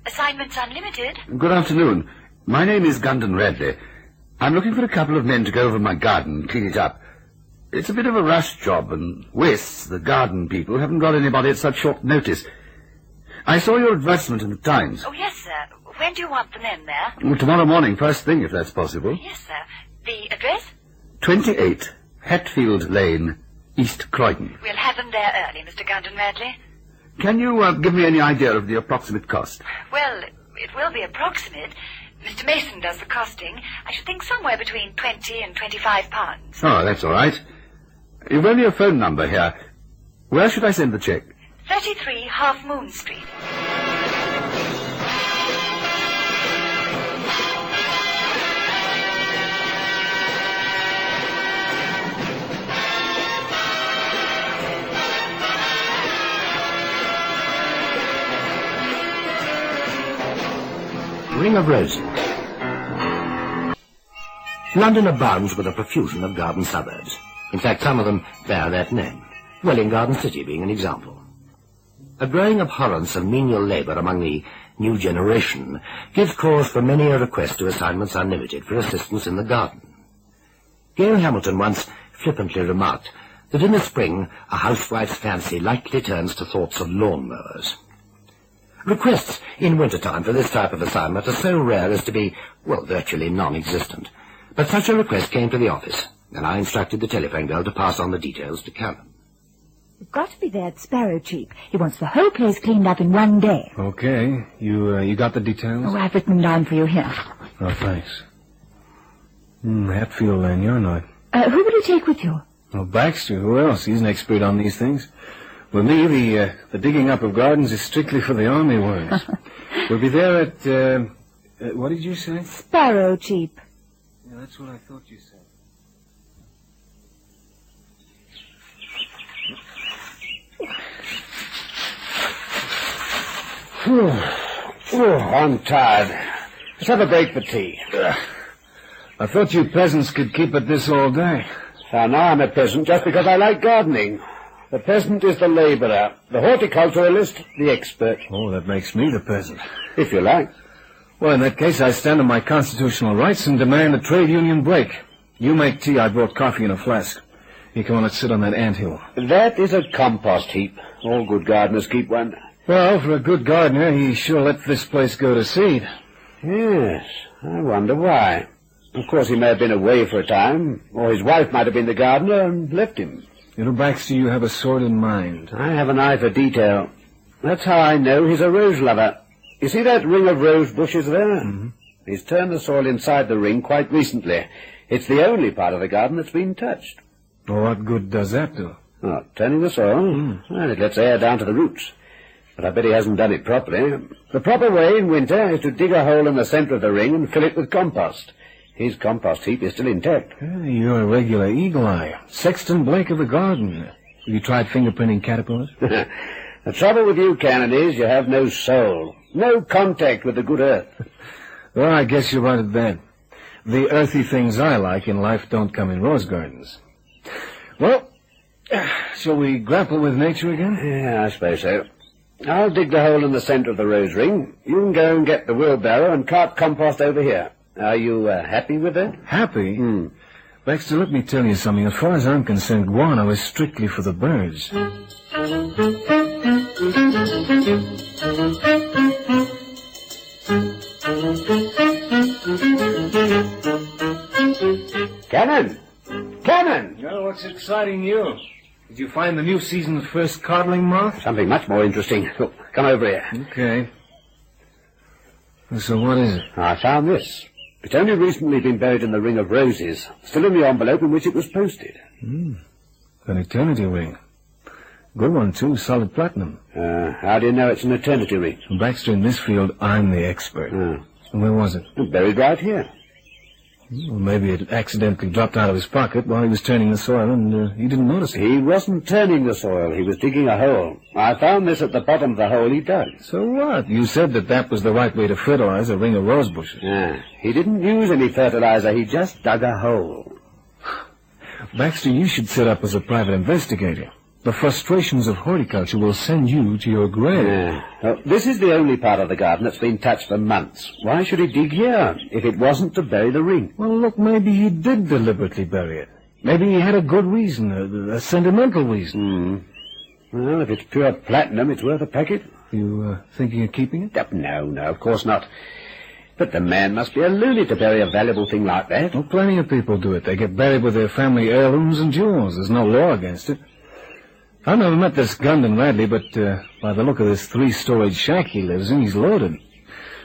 Assignments Unlimited. Good afternoon. My name is Gundon Radley. I'm looking for a couple of men to go over my garden and clean it up. It's a bit of a rush job, and Wes, the garden people, haven't got anybody at such short notice. I saw your advertisement in the Times. Oh, yes, sir. When do you want the men there? Well, tomorrow morning, first thing, if that's possible. Yes, sir. The address? 28 Hatfield Lane, East Croydon. We'll have them there early, Mr. Gundon Radley. Can you give me any idea of the approximate cost? Well, it will be approximate. Mr. Mason does the costing. I should think somewhere between £20 and £25. Oh, that's all right. You've only a phone number here. Where should I send the cheque? 33 Half Moon Street. Ring of Roses. London abounds with a profusion of garden suburbs. In fact, some of them bear that name, Welling Garden City being an example. A growing abhorrence of menial labour among the new generation gives cause for many a request to Assignments Unlimited for assistance in the garden. Gail Hamilton once flippantly remarked that in the spring a housewife's fancy lightly turns to thoughts of lawn-mowers. Requests in winter-time for this type of assignment are so rare as to be, well, virtually non-existent. But such a request came to the office, and I instructed the telephone girl to pass on the details to Callum. You've got to be there at Sparrow Cheap. He wants the whole place cleaned up in one day. Okay. You got the details? Oh, I've written them down for you here. Oh, thanks. Hatfield Lane, you're not. Who will you take with you? Well, Baxter. Who else? He's an expert on these things. With me, the digging up of gardens is strictly for the army worms. We'll be there at, what did you say? Sparrow Cheap. Yeah, that's what I thought you said. I'm tired. Let's have a break for tea. I thought you peasants could keep at this all day. So now I'm a peasant just because I like gardening. The peasant is the labourer, the horticulturalist, the expert. Oh, that makes me the peasant. If you like. Well, in that case, I stand on my constitutional rights and demand a trade union break. You make tea, I brought coffee in a flask. You come on, let's sit on that anthill. That is a compost heap. All good gardeners keep one. Well, for a good gardener, he sure let this place go to seed. Yes, I wonder why. Of course, he may have been away for a time, or his wife might have been the gardener and left him. Little Baxter, you have a sordid mind. I have an eye for detail. That's how I know he's a rose lover. You see that ring of rose bushes there? Mm-hmm. He's turned the soil inside the ring quite recently. It's the only part of the garden that's been touched. Well, what good does that do? Oh, turning the soil? Well, it lets air down to the roots. But I bet he hasn't done it properly. The proper way in winter is to dig a hole in the centre of the ring and fill it with compost. His compost heap is still intact. You're a regular eagle-eye. Sexton Blake of the garden. Have you tried fingerprinting caterpillars? The trouble with you, Cannon, is you have no soul. No contact with the good earth. Well, I guess you're right at that. The earthy things I like in life don't come in rose gardens. Well, shall we grapple with nature again? Yeah, I suppose so. I'll dig the hole in the centre of the rose ring. You can go and get the wheelbarrow and cart compost over here. Are you happy with it? Happy? Baxter, let me tell you something. As far as I'm concerned, guano is strictly for the birds. Cannon! Cannon! Well, what's exciting you? Did you find the new season's first codling moth? Something much more interesting. Look, come over here. Okay. So what is it? I found this. It's only recently been buried in the ring of roses, still in the envelope in which it was posted. An eternity ring. Good one, too, solid platinum. How do you know it's an eternity ring? Baxter, in this field, I'm the expert. Oh. Where was it? Buried right here. Well, maybe it accidentally dropped out of his pocket while he was turning the soil, and he didn't notice it. He wasn't turning the soil. He was digging a hole. I found this at the bottom of the hole he dug. So what? You said that was the right way to fertilize a ring of rose bushes. Yeah. He didn't use any fertilizer. He just dug a hole. Baxter, you should set up as a private investigator. The frustrations of horticulture will send you to your grave. Yeah. Well, this is the only part of the garden that's been touched for months. Why should he dig here if it wasn't to bury the ring? Well, look, maybe he did deliberately bury it. Maybe he had a good reason, a sentimental reason. Well, if it's pure platinum, it's worth a packet. You thinking of keeping it? No, of course not. But the man must be a loony to bury a valuable thing like that. Well, plenty of people do it. They get buried with their family heirlooms and jewels. There's no law against it. I've never met this Gundon Radley, but by the look of this 3-storied shack he lives in, he's loaded.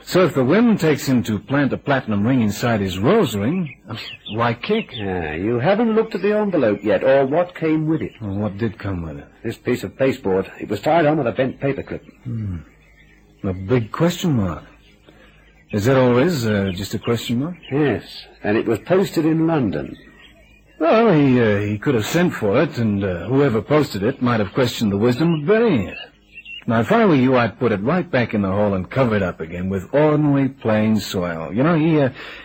So if the whim takes him to plant a platinum ring inside his rose ring, why kick? Yeah, you haven't looked at the envelope yet, or what came with it. Well, what did come with it? This piece of pasteboard. It was tied on with a bent paperclip. A big question mark. Is that all it is, just a question mark? Yes, and it was posted in London. Well, he could have sent for it, and whoever posted it might have questioned the wisdom of burying it. Now, if I were you, I'd put it right back in the hole and cover it up again with ordinary plain soil. You know,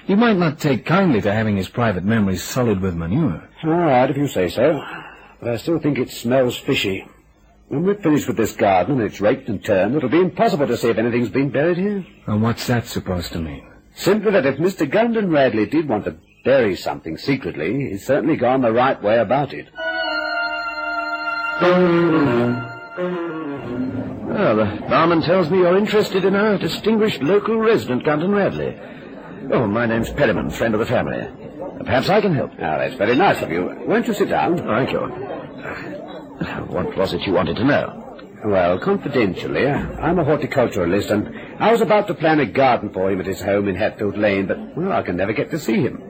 he might not take kindly to having his private memories sullied with manure. All right, if you say so. But I still think it smells fishy. When we're finished with this garden and it's raked and turned, it'll be impossible to see if anything's been buried here. And what's that supposed to mean? Simply that if Mr. Gundon Radley did want to bury something secretly, he's certainly gone the right way about it. Well, the barman tells me you're interested in our distinguished local resident, Gundon Radley. Oh, my name's Perriman, friend of the family. Perhaps I can help. Ah, that's very nice of you. Won't you sit down? Thank you. What was it you wanted to know? Well, confidentially, I'm a horticulturalist, and I was about to plan a garden for him at his home in Hatfield Lane, but, well, I can never get to see him.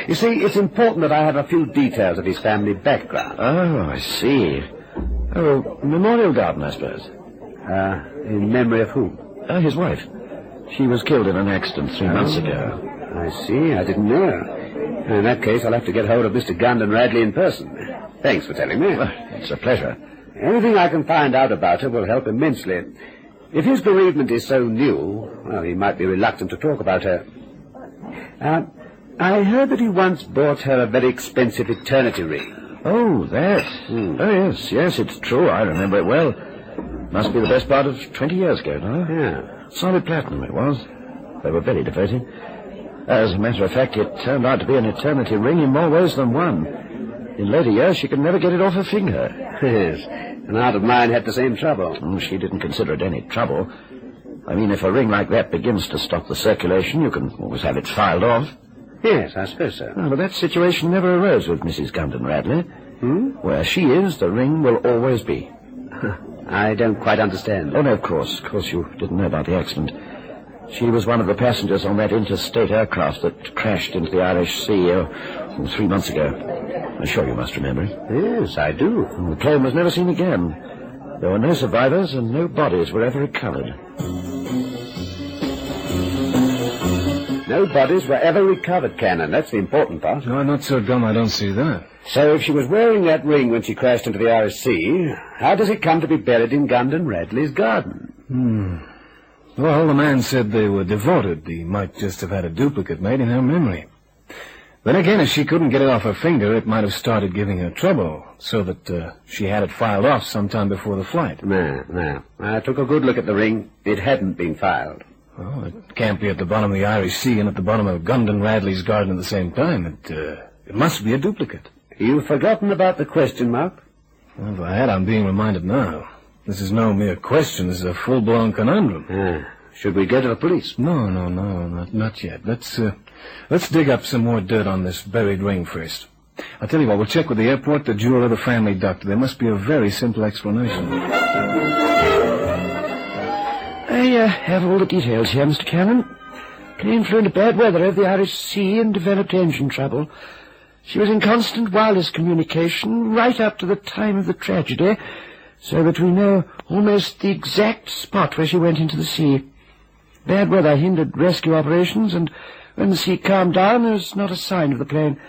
You see, it's important that I have a few details of his family background. Oh, I see. Oh, memorial garden, I suppose. In memory of whom? His wife. She was killed in an accident 3 months ago. I see. I didn't know. In that case, I'll have to get hold of Mr. Gundon Radley in person. Thanks for telling me. Well, it's a pleasure. Anything I can find out about her will help immensely. If his bereavement is so new, well, he might be reluctant to talk about her. I heard that he once bought her a very expensive eternity ring. Oh, that. Oh, yes, it's true. I remember it well. Must be the best part of 20 years ago now. Yeah. Solid platinum it was. They were very devoted. As a matter of fact, it turned out to be an eternity ring in more ways than one. In later years, she could never get it off her finger. Yes, an aunt of mine had the same trouble. She didn't consider it any trouble. I mean, if a ring like that begins to stop the circulation, you can always have it filed off. Yes, I suppose so. But that situation never arose with Mrs. Gundon Radley. Where she is, the ring will always be. I don't quite understand. Oh, no, of course you didn't know about the accident. She was one of the passengers on that interstate aircraft that crashed into the Irish Sea 3 months ago. I'm sure you must remember it. Yes, I do. The plane was never seen again. There were no survivors and no bodies were ever recovered. No bodies were ever recovered, Cannon. That's the important part. No, I'm not so dumb I don't see that. So if she was wearing that ring when she crashed into the Irish Sea, how does it come to be buried in Gundon Radley's garden? Well, the man said they were devoted. He might just have had a duplicate made in her memory. Then again, if she couldn't get it off her finger, it might have started giving her trouble, so that she had it filed off sometime before the flight. No. I took a good look at the ring. It hadn't been filed. Oh, it can't be at the bottom of the Irish Sea and at the bottom of Gundon Radley's garden at the same time. It must be a duplicate. You've forgotten about the question mark? Well, if I had, I'm being reminded now. This is no mere question. This is a full-blown conundrum. Should we go to the police? No, not yet. Let's dig up some more dirt on this buried ring first. I'll tell you what, we'll check with the airport, the jeweler, the family doctor. There must be a very simple explanation. I have all the details here, Mr. Cannon. Plane flew into bad weather over the Irish Sea and developed engine trouble. She was in constant wireless communication right up to the time of the tragedy, so that we know almost the exact spot where she went into the sea. Bad weather hindered rescue operations, and When the sea calmed down, there was not a sign of the plane.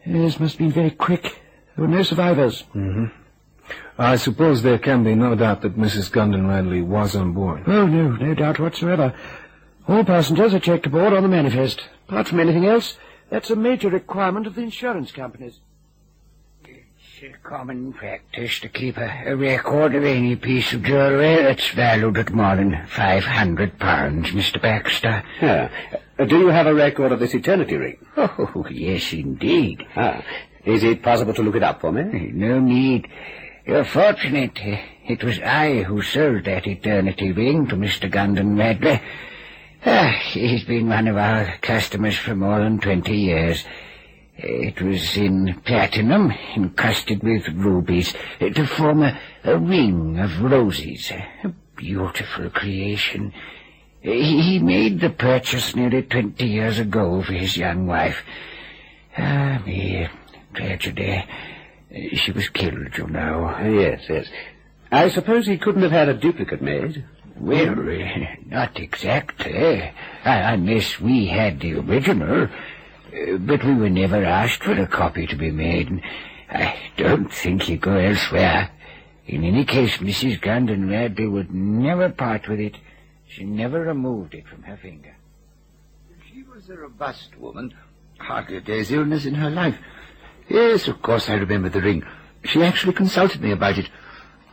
This must have been very quick. There were no survivors. Mm-hmm. I suppose there can be no doubt that Mrs. Gundon Radley was on board. Oh, no doubt whatsoever. All passengers are checked aboard on the manifest. Apart from anything else, that's a major requirement of the insurance companies. It's a common practice to keep a record of any piece of jewellery that's valued at more than £500, Mr. Baxter. Yeah. Do you have a record of this eternity ring? Oh, yes, indeed. Is it possible to look it up for me? No need. You're fortunate. It was I who sold that eternity ring to Mr. Gundon Radley. He's been one of our customers for more than 20 years. It was in platinum, encrusted with rubies, to form a ring of roses. A beautiful creation. He made the purchase nearly 20 years ago for his young wife. The tragedy. She was killed, you know. Yes. I suppose he couldn't have had a duplicate made? Well, not exactly. Unless we had the original. But we were never asked for a copy to be made, and I don't think he'd go elsewhere. In any case, Mrs. Gundon Radley would never part with it. She never removed it from her finger. She was a robust woman. Hardly a day's illness in her life. Yes, of course I remember the ring. She actually consulted me about it.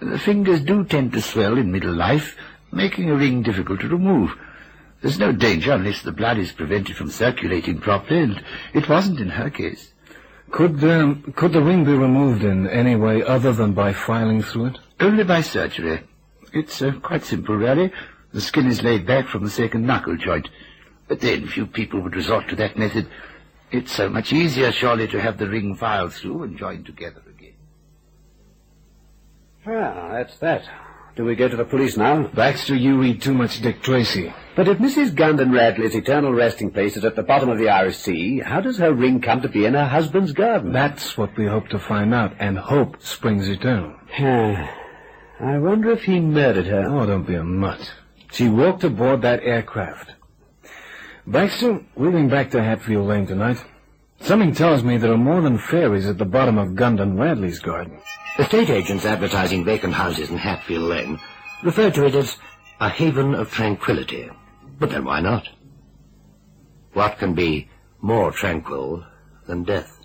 The fingers do tend to swell in middle life, making a ring difficult to remove. There's no danger unless the blood is prevented from circulating properly, and it wasn't in her case. Could the ring be removed in any way other than by filing through it? Only by surgery. It's quite simple, really. The skin is laid back from the second knuckle joint. But then few people would resort to that method. It's so much easier, surely, to have the ring filed through and joined together again. Well, that's that. Do we go to the police now? Baxter, you read too much Dick Tracy. But if Mrs. Gundon Radley's eternal resting place is at the bottom of the Irish Sea, how does her ring come to be in her husband's garden? That's what we hope to find out, and hope springs eternal. I wonder if he murdered her. Oh, don't be a mutt. She walked aboard that aircraft. Baxter, we'll be back to Hatfield Lane tonight. Something tells me there are more than fairies at the bottom of Gundon Radley's garden. Estate agents advertising vacant houses in Hatfield Lane refer to it as a haven of tranquility. But then why not? What can be more tranquil than death?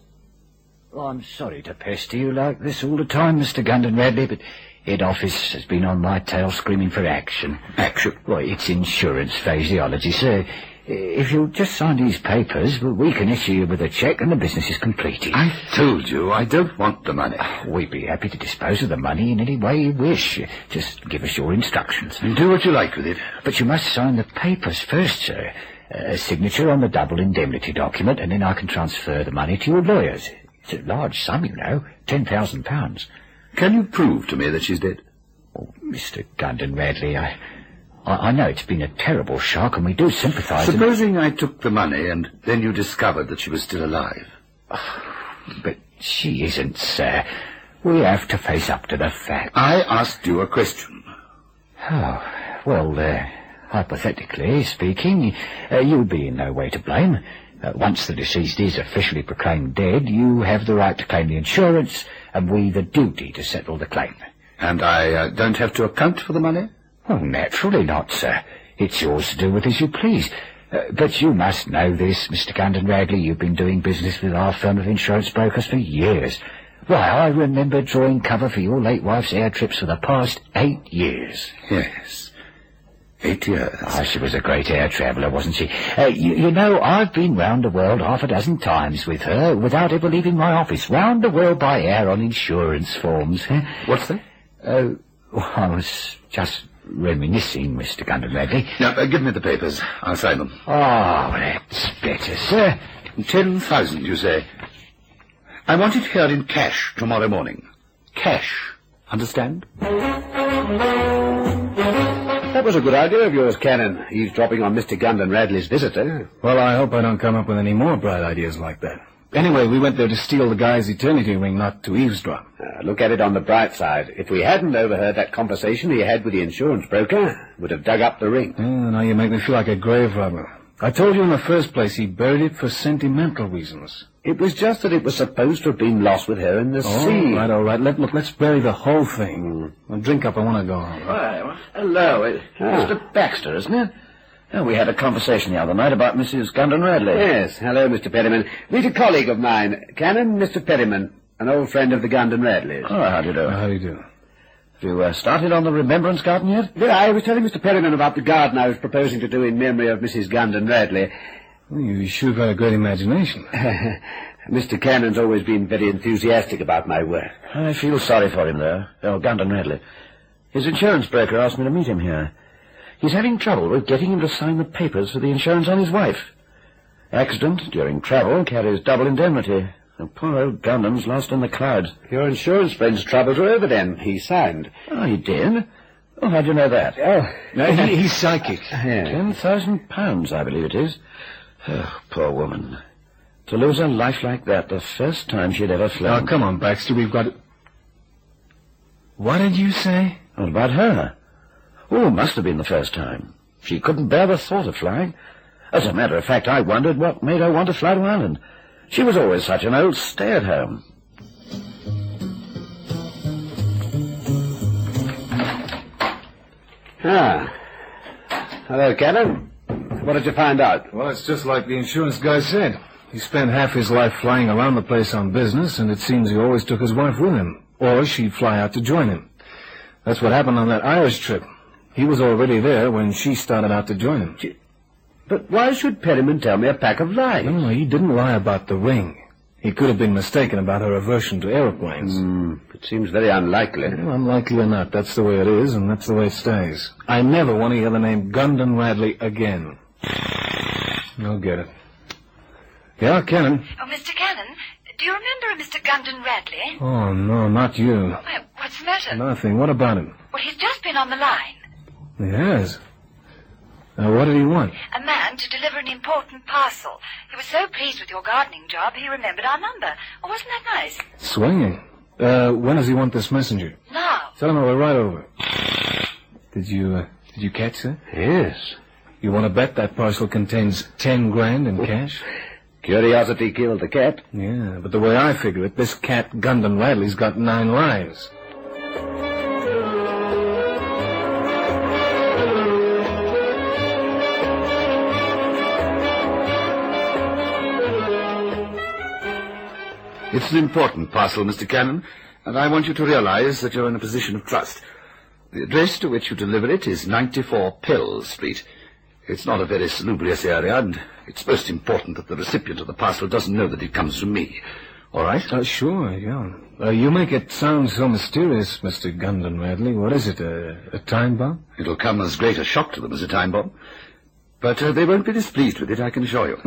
Oh, I'm sorry to pester you like this all the time, Mr. Gundon Radley, but head office has been on my tail screaming for action. Action? Well, it's insurance phraseology, sir. If you'll just sign these papers, we can issue you with a cheque and the business is completed. I told you I don't want the money. We'd be happy to dispose of the money in any way you wish. Just give us your instructions. And do what you like with it. But you must sign the papers first, sir. A signature on the double indemnity document, and then I can transfer the money to your lawyers. It's a large sum, you know, £10,000. Can you prove to me that she's dead? Oh, Mr. Gundon Radley, I know it's been a terrible shock, and we do sympathise. Supposing I took the money, and then you discovered that she was still alive. But she isn't, sir. We have to face up to the facts. I asked you a question. Oh, well, hypothetically speaking, you'd be in no way to blame. Once the deceased is officially proclaimed dead, you have the right to claim the insurance, and we the duty to settle the claim. And I don't have to account for the money? Oh, naturally not, sir. It's yours to do with as you please. But you must know this, Mr. Gundon Radley. You've been doing business with our firm of insurance brokers for years. Why, I remember drawing cover for your late wife's air trips for the past 8 years. Yes, 8 years. Oh, she was a great air traveller, wasn't she? You know, I've been round the world 6 times with her without ever leaving my office. Round the world by air on insurance forms. What's that? I was just reminiscing, Mr. Gundon Radley. Now, give me the papers. I'll sign them. Oh, that's better, sir. 10,000, you say? I want it here in cash tomorrow morning. Cash. Understand? That was a good idea of yours, Cannon, eavesdropping on Mr. Gundon Radley's visitor. Well, I hope I don't come up with any more bright ideas like that. Anyway, we went there to steal the guy's eternity ring, not to eavesdrop. Look at it on the bright side. If we hadn't overheard that conversation he had with the insurance broker, would have dug up the ring. Now you make me feel like a grave robber. I told you in the first place he buried it for sentimental reasons. It was just that it was supposed to have been lost with her in the sea. All right. Let's bury the whole thing. Well, drink up. I want to go home. Well, hello. Mr. Baxter, isn't it? Oh, we had a conversation the other night about Mrs. Gundon Radley. Yes, hello, Mr. Perryman. Meet a colleague of mine, Canon Mr. Perryman, an old friend of the Gundon Radleys. Oh, how do you do? How do you do? Have you started on the Remembrance Garden yet? Yeah, I was telling Mr. Perryman about the garden I was proposing to do in memory of Mrs. Gundon Radley. Well, you sure got a great imagination. Mr. Cannon's always been very enthusiastic about my work. I feel sorry for him, though. Oh, Gundon Radley. His insurance broker asked me to meet him here. He's having trouble with getting him to sign the papers for the insurance on his wife. Accident during travel carries double indemnity. And poor old Gundon's lost in the clouds. Your insurance friend's troubles are over then. He signed. Oh, he did? Oh, how'd you know that? Oh, No, he's psychic. £10,000, I believe it is. Oh, poor woman. To lose her life like that the first time she'd ever flown. Now, come on, Baxter. We've got... What did you say? What about her? Oh, must have been the first time. She couldn't bear the thought of flying. As a matter of fact, I wondered what made her want to fly to Ireland. She was always such an old stay-at-home. Ah. Hello, Cannon. What did you find out? Well, it's just like the insurance guy said. He spent half his life flying around the place on business, and it seems he always took his wife with him, or she'd fly out to join him. That's what happened on that Irish trip. He was already there when she started out to join him. But why should Perryman tell me a pack of lies? No, he didn't lie about the ring. He could have been mistaken about her aversion to aeroplanes. It seems very unlikely. Well, unlikely or not, that's the way it is, and that's the way it stays. I never want to hear the name Gundon Radley again. I'll get it. Yeah, Cannon. Oh, Mr. Cannon, do you remember a Mr. Gundon Radley? Oh, no, not you. Well, what's the matter? Nothing. What about him? Well, he's just been on the line. He has. What did he want? A man to deliver an important parcel. He was so pleased with your gardening job, he remembered our number. Oh, wasn't that nice? Swinging. When does he want this messenger? Now. Tell him we're right over. Did you catch that? Yes. You want to bet that parcel contains 10 grand in cash? Curiosity killed the cat. Yeah, but the way I figure it, this cat Gundon Radley's got 9 lives. It's an important parcel, Mr. Cannon, and I want you to realize that you're in a position of trust. The address to which you deliver it is 94 Pell Street. It's not a very salubrious area, and it's most important that the recipient of the parcel doesn't know that it comes from me. All right? Sure, yeah. You make it sound so mysterious, Mr. Gundon Radley. What is it, a time bomb? It'll come as great a shock to them as a time bomb. But they won't be displeased with it, I can assure you.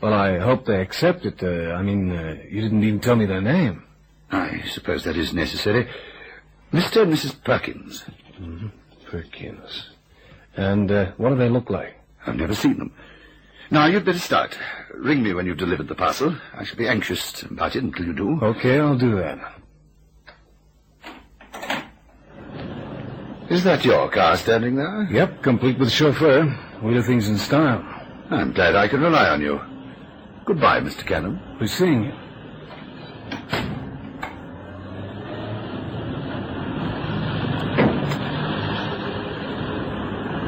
Well, I hope they accept it. You didn't even tell me their name. I suppose that is necessary. Mr. and Mrs. Perkins. Mm-hmm. Perkins. And what do they look like? I've never seen them. Now, you'd better start. Ring me when you've delivered the parcel. I shall be anxious about it until you do. Okay, I'll do that. Is that your car standing there? Yep, complete with chauffeur. We do things in style. I'm glad I can rely on you. Goodbye, Mr. Cannon. We're seeing you.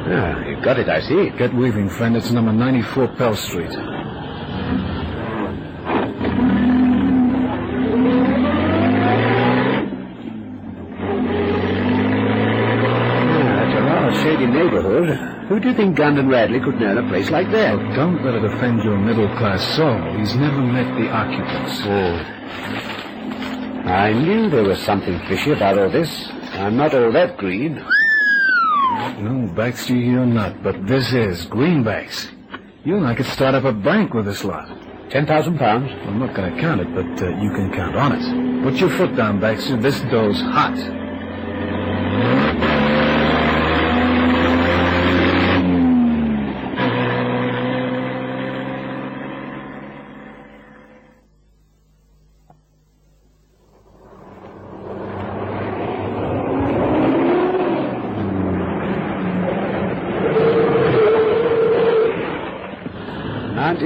Ah, you got it, I see. Get weaving, friend. It's number 94 Pell Street. Shady neighborhood. Who do you think Gundon Radley could know in a place like that? Well, don't let it offend your middle-class soul. He's never met the occupants. I knew there was something fishy about all this. I'm not all that green. No, Baxter, you're not, but this is greenbacks. You and I could start up a bank with this lot. £10,000? I'm not going to count it, but you can count on it. Put your foot down, Baxter. This dough's hot.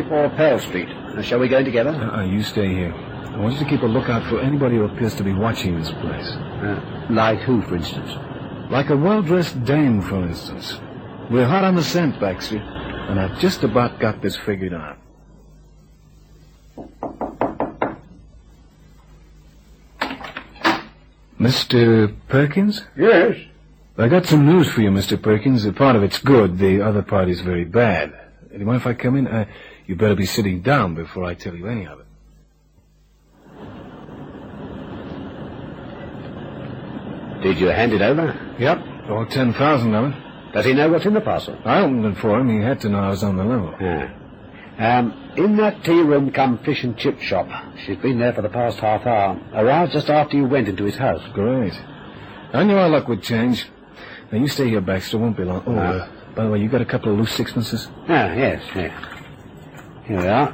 ep044 Pearl Street. Shall we go in together? You stay here. I want you to keep a lookout for anybody who appears to be watching this place. Like who, for instance? Like a well-dressed dame, for instance. We're hot on the scent, Baxter, and I've just about got this figured out. Mr. Perkins? Yes. I got some news for you, Mr. Perkins. A part of it's good, the other part is very bad. Do you mind if I come in? You better be sitting down before I tell you any of it. Did you hand it over? Yep, all 10,000 of it. Does he know what's in the parcel? I opened it for him. He had to know I was on the level. In that tea room come fish and chip shop. She's been there for the past half hour. Arrived just after you went into his house. Great. I knew our luck would change. Now, you stay here, Baxter. Won't be long. By the way, you got a couple of loose sixpences? Yes. Here we are.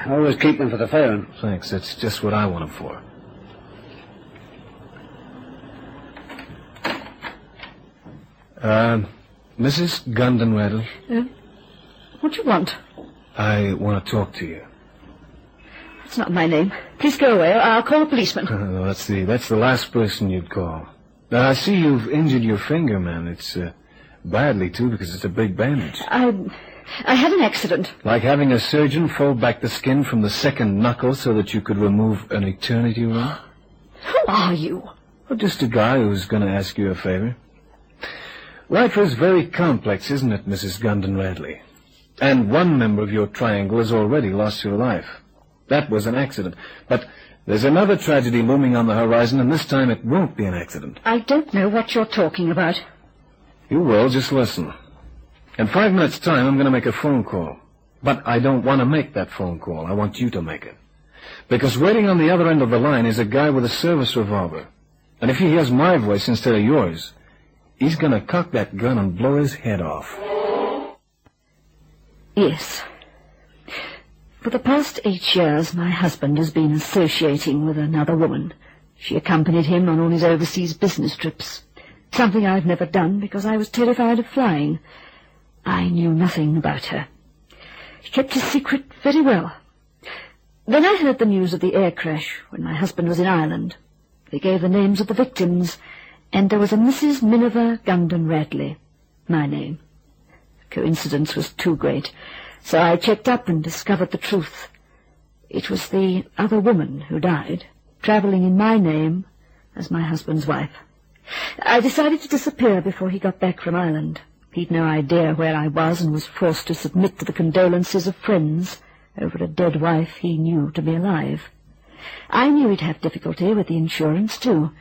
Always keep them for the phone. Thanks. That's just what I want them for. Mrs. Gundon Radley? What do you want? I want to talk to you. It's not my name. Please go away. I'll call a policeman. That's the last person you'd call. Now, I see you've injured your finger, ma'am. It's badly, too, because it's a big bandage. I had an accident. Like having a surgeon fold back the skin from the second knuckle so that you could remove an eternity ring? Who are you? Well, just a guy who's going to ask you a favor. Life is very complex, isn't it, Mrs. Gundon Radley? And one member of your triangle has already lost your life. That was an accident. But there's another tragedy looming on the horizon, and this time it won't be an accident. I don't know what you're talking about. You will, just listen. In 5 minutes' time, I'm going to make a phone call. But I don't want to make that phone call. I want you to make it. Because waiting on the other end of the line is a guy with a service revolver. And if he hears my voice instead of yours, he's going to cock that gun and blow his head off. Yes. For the past 8 years, my husband has been associating with another woman. She accompanied him on all his overseas business trips. Something I've never done because I was terrified of flying. I knew nothing about her. She kept his secret very well. Then I heard the news of the air crash when my husband was in Ireland. They gave the names of the victims, and there was a Mrs. Miniver Gundon Radley, my name. The coincidence was too great, so I checked up and discovered the truth. It was the other woman who died, travelling in my name as my husband's wife. I decided to disappear before he got back from Ireland. He'd no idea where I was and was forced to submit to the condolences of friends over a dead wife he knew to be alive. I knew he'd have difficulty with the insurance, too.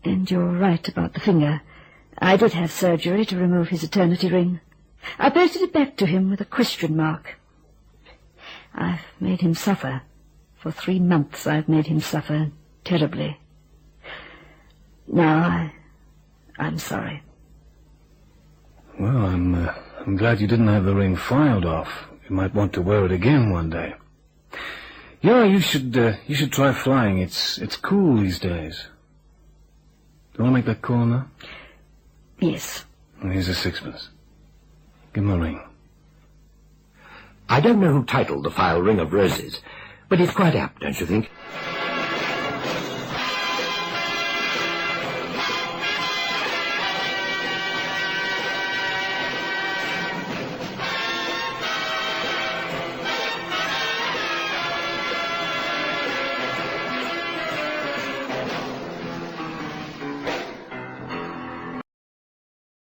And you're right about the finger. I did have surgery to remove his eternity ring. I posted it back to him with a question mark. I've made him suffer. For 3 months I've made him suffer terribly. Now, I'm sorry. Well, I'm glad you didn't have the ring filed off. You might want to wear it again one day. Yeah, you should try flying. It's cool these days. Do you want to make that call now? Yes. Well, here's a sixpence. Give him a ring. I don't know who titled the file Ring of Roses, but it's quite apt, don't you think?